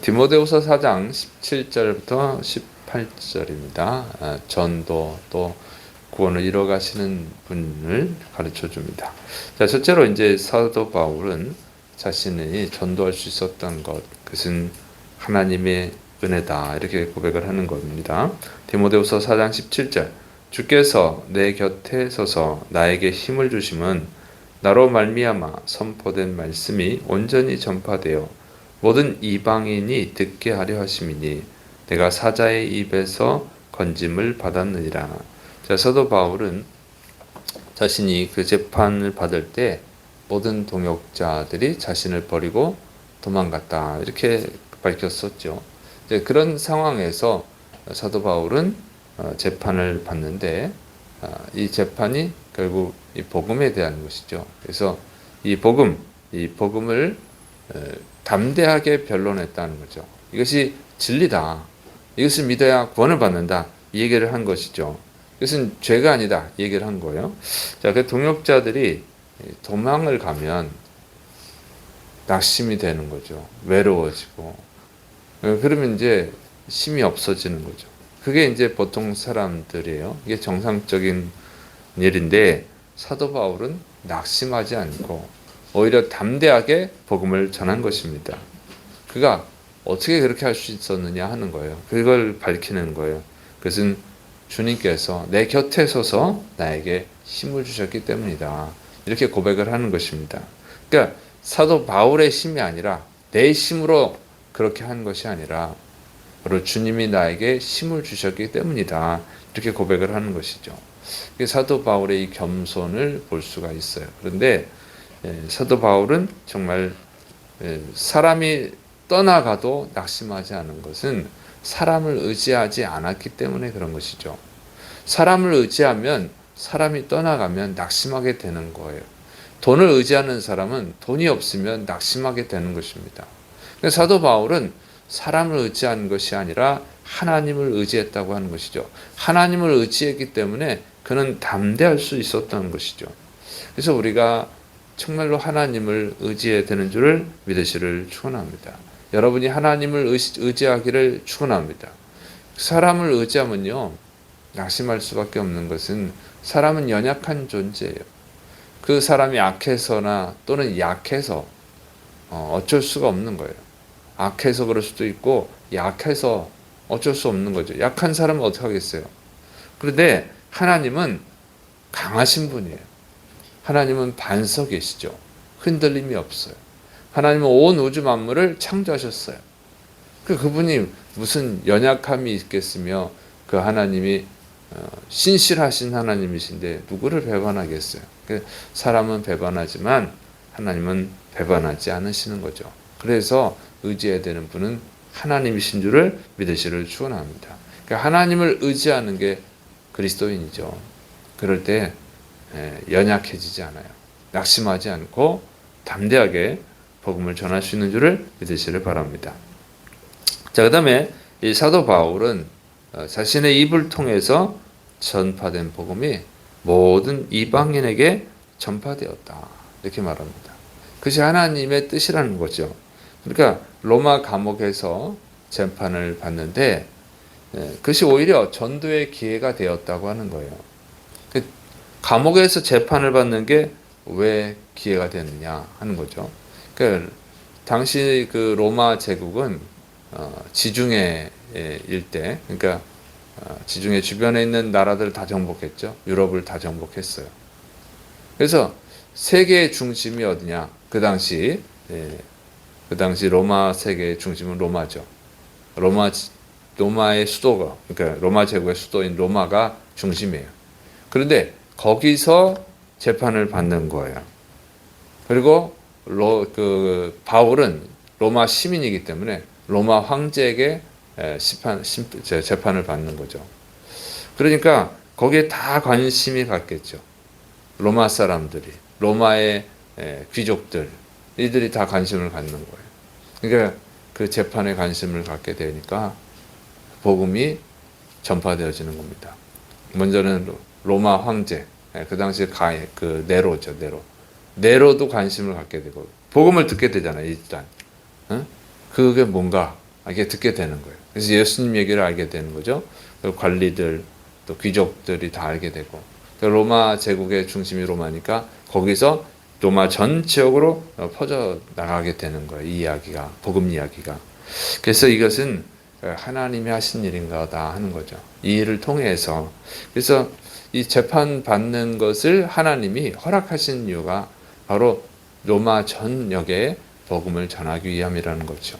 디모데후서 4장 17절부터 18절입니다. 전도 또 구원을 이뤄가시는 분을 가르쳐 줍니다. 자, 첫째로 이제 사도 바울은 자신이 전도할 수 있었던 것, 그것은 하나님의 은혜다, 이렇게 고백을 하는 겁니다. 디모데후서 4장 17절, 주께서 내 곁에 서서 나에게 힘을 주심은 나로 말미암아 선포된 말씀이 온전히 전파되어 모든 이방인이 듣게 하려 하심이니 내가 사자의 입에서 건짐을 받았느니라. 자, 사도 바울은 자신이 그 재판을 받을 때 모든 동역자들이 자신을 버리고 도망갔다, 이렇게 밝혔었죠. 이제 그런 상황에서 사도 바울은 재판을 받는데, 이 재판이 결국 이 복음에 대한 것이죠. 그래서 이 복음을 담대하게 변론했다는 거죠. 이것이 진리다, 이것을 믿어야 구원을 받는다, 이 얘기를 한 것이죠. 이것은 죄가 아니다, 이 얘기를 한 거예요. 자, 그 동역자들이 도망을 가면 낙심이 되는 거죠. 외로워지고. 그러면 이제 힘이 없어지는 거죠. 그게 이제 보통 사람들이에요. 이게 정상적인 일인데, 사도 바울은 낙심하지 않고 오히려 담대하게 복음을 전한 것입니다. 그가 어떻게 그렇게 할 수 있었느냐 하는 거예요. 그걸 밝히는 거예요. 그것은 주님께서 내 곁에 서서 나에게 힘을 주셨기 때문이다, 이렇게 고백을 하는 것입니다. 그러니까 사도 바울의 힘이 아니라 내 힘으로 그렇게 한 것이 아니라 바로 주님이 나에게 힘을 주셨기 때문이다, 이렇게 고백을 하는 것이죠. 사도 바울의 이 겸손을 볼 수가 있어요. 그런데 사도 바울은 정말 사람이 떠나가도 낙심하지 않은 것은 사람을 의지하지 않았기 때문에 그런 것이죠. 사람을 의지하면 사람이 떠나가면 낙심하게 되는 거예요. 돈을 의지하는 사람은 돈이 없으면 낙심하게 되는 것입니다. 사도 바울은 사람을 의지한 것이 아니라 하나님을 의지했다고 하는 것이죠. 하나님을 의지했기 때문에 그는 담대할 수 있었다는 것이죠. 그래서 우리가 정말로 하나님을 의지해야 되는 줄을 믿으시를 축원합니다. 여러분이 하나님을 의지하기를 축원합니다. 사람을 의지하면요, 낙심할 수밖에 없는 것은 사람은 연약한 존재예요. 그 사람이 악해서나 또는 약해서 어쩔 수가 없는 거예요. 악해서 그럴 수도 있고 약해서 어쩔 수 없는 거죠. 약한 사람은 어떻게 하겠어요? 그런데 하나님은 강하신 분이에요. 하나님은 반석이시죠. 흔들림이 없어요. 하나님은 온 우주 만물을 창조하셨어요. 그분이 무슨 연약함이 있겠으며, 그 하나님이 신실하신 하나님이신데 누구를 배반하겠어요? 사람은 배반하지만 하나님은 배반하지 않으시는 거죠. 그래서 의지해야 되는 분은 하나님이신 줄을 믿으시를 축원합니다. 하나님을 의지하는 게 그리스도인이죠. 그럴 때 연약해지지 않아요. 낙심하지 않고 담대하게 복음을 전할 수 있는 줄을 믿으시를 바랍니다. 자, 그 다음에 이 사도 바울은 자신의 입을 통해서 전파된 복음이 모든 이방인에게 전파되었다, 이렇게 말합니다. 그것이 하나님의 뜻이라는 거죠. 그러니까 로마 감옥에서 재판을 받는데 그것이 오히려 전도의 기회가 되었다고 하는 거예요. 감옥에서 재판을 받는 게 왜 기회가 되느냐 하는 거죠. 그러니까 당시 그 로마 제국은 지중해 일대, 그러니까 지중해 주변에 있는 나라들을 다 정복했죠. 유럽을 다 정복했어요. 그래서 세계의 중심이 어디냐? 그 당시 로마 세계의 중심은 로마죠. 로마의 수도가, 그러니까 로마 제국의 수도인 로마가 중심이에요. 그런데 거기서 재판을 받는 거예요. 그리고 바울은 로마 시민이기 때문에 로마 황제에게 재판을 받는 거죠. 그러니까 거기에 다 관심이 갔겠죠. 로마 사람들이, 로마의 귀족들, 이들이 다 관심을 갖는 거예요. 그러니까 그 재판에 관심을 갖게 되니까 복음이 전파되어지는 겁니다. 먼저는 로마 황제, 그 당시 그 네로죠, 네로도 관심을 갖게 되고 복음을 듣게 되잖아요, 일단. 그게 뭔가 이게 듣게 되는 거예요. 그래서 예수님 얘기를 알게 되는 거죠. 관리들 또 귀족들이 다 알게 되고 로마 제국의 중심이 로마니까 거기서 로마 전 지역으로 퍼져 나가게 되는 거예요. 이 이야기가 복음 이야기가. 그래서 이것은 하나님이 하신 일인가다 하는 거죠. 이 일을 통해서. 그래서 이 재판 받는 것을 하나님이 허락하신 이유가 바로 로마 전역에 복음을 전하기 위함이라는 거죠.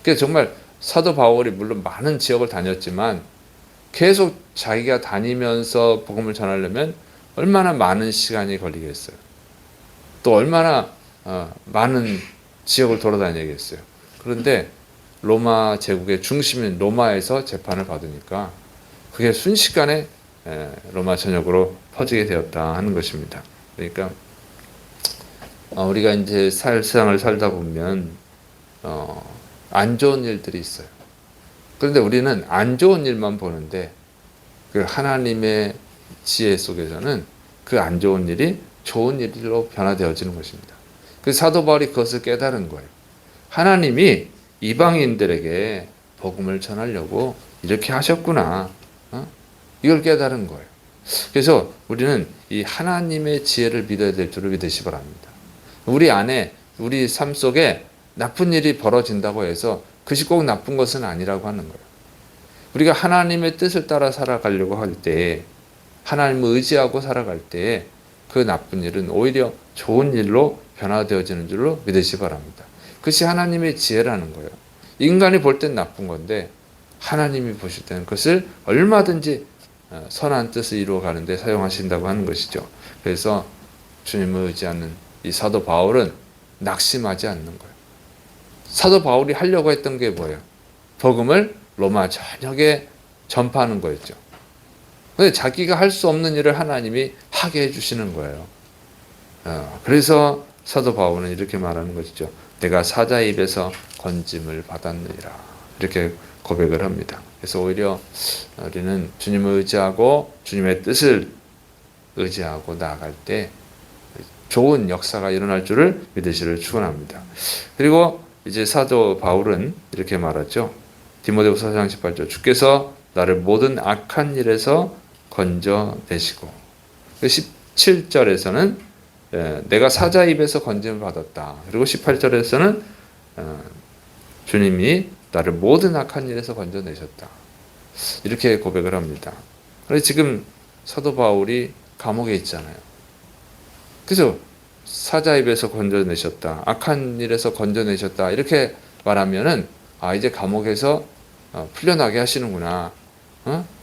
그래서 정말 사도 바울이 물론 많은 지역을 다녔지만 계속 자기가 다니면서 복음을 전하려면 얼마나 많은 시간이 걸리겠어요. 또 얼마나 많은 지역을 돌아다니겠어요. 그런데 로마 제국의 중심인 로마에서 재판을 받으니까 그게 순식간에 로마 전역으로 퍼지게 되었다 하는 것입니다. 그러니까 우리가 이제 세상을 살다 보면 안 좋은 일들이 있어요. 그런데 우리는 안 좋은 일만 보는데 그 하나님의 지혜 속에서는 그 안 좋은 일이 좋은 일로 변화되어지는 것입니다. 그 사도 바울이 그것을 깨달은 거예요. 하나님이 이방인들에게 복음을 전하려고 이렇게 하셨구나. 이걸 깨달은 거예요. 그래서 우리는 이 하나님의 지혜를 믿어야 될 줄을 믿으시 바랍니다. 우리 안에 우리 삶 속에 나쁜 일이 벌어진다고 해서 그것이 꼭 나쁜 것은 아니라고 하는 거예요. 우리가 하나님의 뜻을 따라 살아가려고 할 때, 하나님을 의지하고 살아갈 때 그 나쁜 일은 오히려 좋은 일로 변화되어지는 줄로 믿으시 바랍니다. 그것이 하나님의 지혜라는 거예요. 인간이 볼 땐 나쁜 건데 하나님이 보실 때는 그것을 얼마든지 선한 뜻을 이루어가는 데 사용하신다고 하는 것이죠. 그래서 주님을 의지하는 이 사도 바울은 낙심하지 않는 거예요. 사도 바울이 하려고 했던 게 뭐예요? 복음을 로마 전역에 전파하는 거였죠. 근데 자기가 할 수 없는 일을 하나님이 하게 해주시는 거예요. 그래서 사도 바울은 이렇게 말하는 것이죠. 내가 사자의 입에서 건짐을 받았느니라. 이렇게 고백을 합니다. 그래서 오히려 우리는 주님을 의지하고 주님의 뜻을 의지하고 나아갈 때 좋은 역사가 일어날 줄을 믿으시를 축원합니다. 그리고 이제 사도 바울은 이렇게 말하죠. 디모데후서 4장 18절 주께서 나를 모든 악한 일에서 건져내시고 17절에서는 내가 사자 입에서 건짐을 받았다. 그리고 18절에서는 주님이 나를 모든 악한 일에서 건져내셨다. 이렇게 고백을 합니다. 그래서 지금 사도 바울이 감옥에 있잖아요. 그래서 사자 입에서 건져내셨다. 악한 일에서 건져내셨다. 이렇게 말하면은 이제 감옥에서 풀려나게 하시는구나.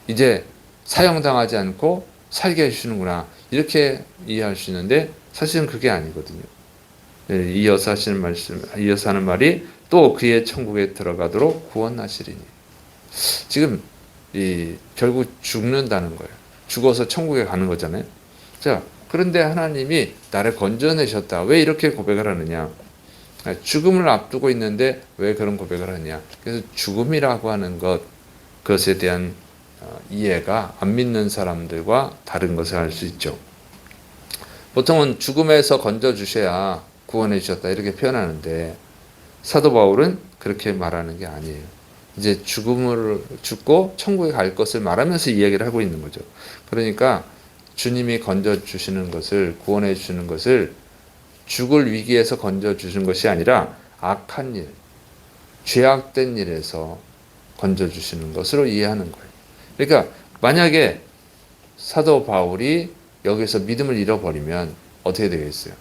이제 사형당하지 않고 살게 해주시는구나. 이렇게 이해할 수 있는데 사실은 그게 아니거든요. 이어서 하는 말이 또 그의 천국에 들어가도록 구원하시리니. 지금 결국 죽는다는 거예요. 죽어서 천국에 가는 거잖아요. 자, 그런데 하나님이 나를 건져내셨다. 왜 이렇게 고백을 하느냐? 죽음을 앞두고 있는데 왜 그런 고백을 하느냐? 그래서 죽음이라고 하는 그것에 대한 이해가 안 믿는 사람들과 다른 것을 알 수 있죠. 보통은 죽음에서 건져주셔야 구원해 주셨다 이렇게 표현하는데 사도 바울은 그렇게 말하는 게 아니에요. 이제 죽고 천국에 갈 것을 말하면서 이야기를 하고 있는 거죠. 그러니까 주님이 건져주시는 것을, 구원해 주시는 것을 죽을 위기에서 건져주신 것이 아니라 악한 일, 죄악된 일에서 건져주시는 것으로 이해하는 거예요. 그러니까 만약에 사도 바울이 여기서 믿음을 잃어버리면 어떻게 되겠어요?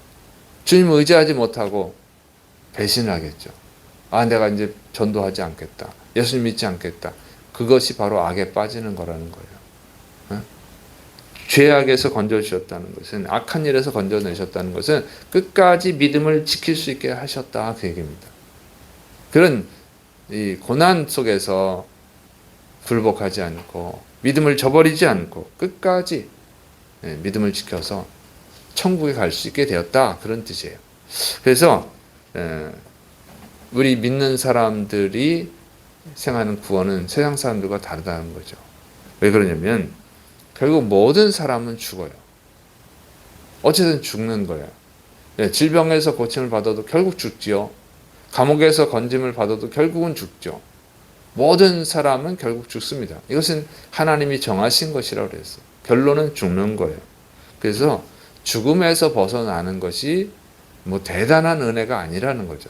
주님을 의지하지 못하고 배신을 하겠죠. 내가 이제 전도하지 않겠다. 예수님 믿지 않겠다. 그것이 바로 악에 빠지는 거라는 거예요. 죄악에서 건져주셨다는 것은, 악한 일에서 건져내셨다는 것은 끝까지 믿음을 지킬 수 있게 하셨다 그 얘기입니다. 그런 이 고난 속에서 굴복하지 않고 믿음을 저버리지 않고 끝까지 믿음을 지켜서 천국에 갈 수 있게 되었다 그런 뜻이에요. 그래서 우리 믿는 사람들이 생각하는 구원은 세상 사람들과 다르다는 거죠. 왜 그러냐면 결국 모든 사람은 죽어요. 어쨌든 죽는 거예요. 질병에서 고침을 받아도 결국 죽지요. 감옥에서 건짐을 받아도 결국은 죽죠. 모든 사람은 결국 죽습니다. 이것은 하나님이 정하신 것이라고 그랬어요. 결론은 죽는 거예요. 그래서 죽음에서 벗어나는 것이 뭐 대단한 은혜가 아니라는 거죠.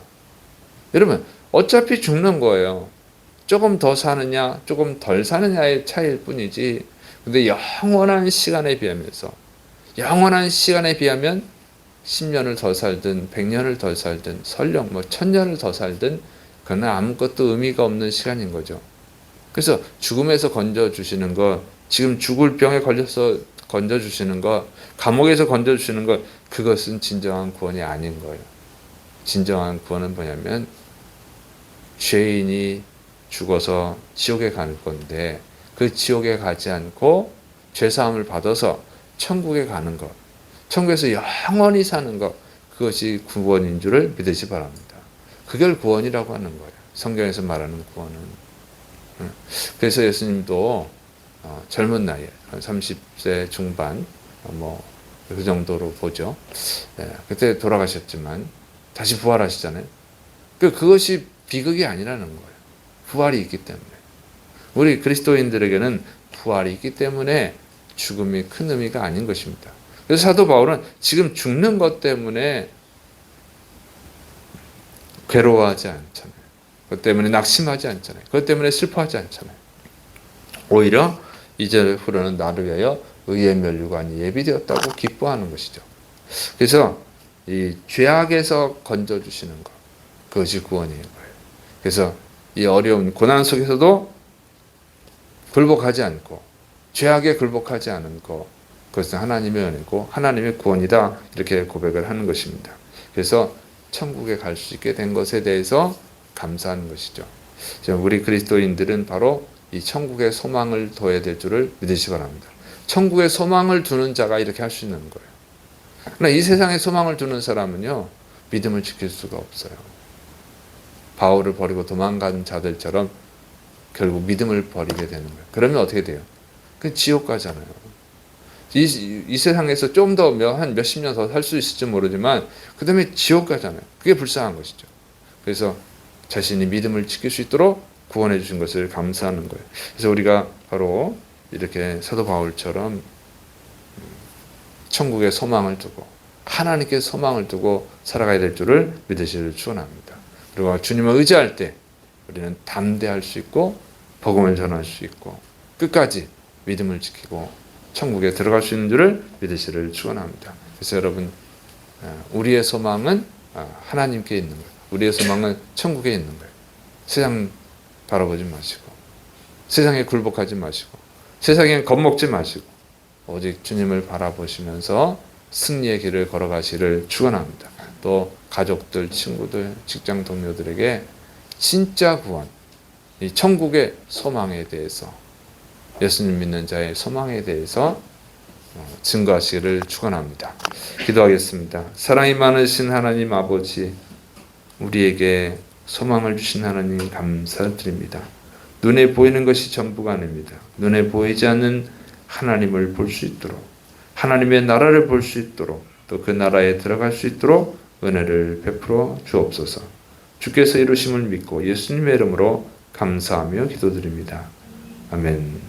여러분, 어차피 죽는 거예요. 조금 더 사느냐, 조금 덜 사느냐의 차이일 뿐이지. 근데 영원한 시간에 비하면 10년을 더 살든 100년을 더 살든 설령 1000년을 더 살든 그건 아무것도 의미가 없는 시간인 거죠. 그래서 죽음에서 건져주시는 것, 지금 죽을 병에 걸려서 건져주시는 것, 감옥에서 건져주시는 것, 그것은 진정한 구원이 아닌 거예요. 진정한 구원은 뭐냐면 죄인이 죽어서 지옥에 갈 건데 그 지옥에 가지 않고 죄사함을 받아서 천국에 가는 것, 천국에서 영원히 사는 것, 그것이 구원인 줄을 믿으시 바랍니다. 그걸 구원이라고 하는 거예요. 성경에서 말하는 구원은. 그래서 예수님도 젊은 나이에 한 30세 중반 그 정도로 보죠. 그때 돌아가셨지만 다시 부활하시잖아요. 그것이 비극이 아니라는 거예요. 부활이 있기 때문에. 우리 그리스도인들에게는 부활이 있기 때문에 죽음이 큰 의미가 아닌 것입니다. 그래서 사도 바울은 지금 죽는 것 때문에 괴로워하지 않잖아요. 그것 때문에 낙심하지 않잖아요. 그것 때문에 슬퍼하지 않잖아요. 오히려 이제부로는 나를 위하여 의의 면류관이 예비되었다고 기뻐하는 것이죠. 그래서 이 죄악에서 건져주시는 것, 그것이 구원인 거예요. 그래서 이 어려운 고난 속에서도 굴복하지 않고 죄악에 굴복하지 않은 것, 그것은 하나님의 은혜고 하나님의 구원이다, 이렇게 고백을 하는 것입니다. 그래서 천국에 갈 수 있게 된 것에 대해서 감사하는 것이죠. 우리 그리스도인들은 바로 이 천국의 소망을 둬야 될 줄을 믿으시기 바랍니다. 천국의 소망을 두는 자가 이렇게 할 수 있는 거예요. 그러나 이 세상에 소망을 두는 사람은요, 믿음을 지킬 수가 없어요. 바울을 버리고 도망간 자들처럼 결국 믿음을 버리게 되는 거예요. 그러면 어떻게 돼요? 그 지옥 가잖아요. 이 세상에서 좀 더 한 몇십 년 더 살 수 있을지 모르지만 그 다음에 지옥 가잖아요. 그게 불쌍한 것이죠. 그래서 자신이 믿음을 지킬 수 있도록 구원해 주신 것을 감사하는 거예요. 그래서 우리가 바로 이렇게 사도 바울처럼 천국에 소망을 두고 하나님께 소망을 두고 살아가야 될 줄을 믿으시기를 축원합니다. 그리고 주님을 의지할 때 우리는 담대할 수 있고 복음을 전할 수 있고 끝까지 믿음을 지키고 천국에 들어갈 수 있는 줄을 믿으시기를 축원합니다. 그래서 여러분, 우리의 소망은 하나님께 있는 거예요. 우리의 소망은 천국에 있는 거예요. 세상 바라보지 마시고 세상에 굴복하지 마시고 세상에 겁먹지 마시고 오직 주님을 바라보시면서 승리의 길을 걸어가시기를 축원합니다. 또 가족들, 친구들, 직장 동료들에게 진짜 구원, 이 천국의 소망에 대해서, 예수님 믿는 자의 소망에 대해서 증거하시기를 축원합니다. 기도하겠습니다. 사랑이 많으신 하나님 아버지, 우리에게 소망을 주신 하나님 감사드립니다. 눈에 보이는 것이 전부가 아닙니다. 눈에 보이지 않는 하나님을 볼 수 있도록, 하나님의 나라를 볼 수 있도록, 또 그 나라에 들어갈 수 있도록 은혜를 베풀어 주옵소서. 주께서 이루심을 믿고 예수님의 이름으로 감사하며 기도드립니다. 아멘.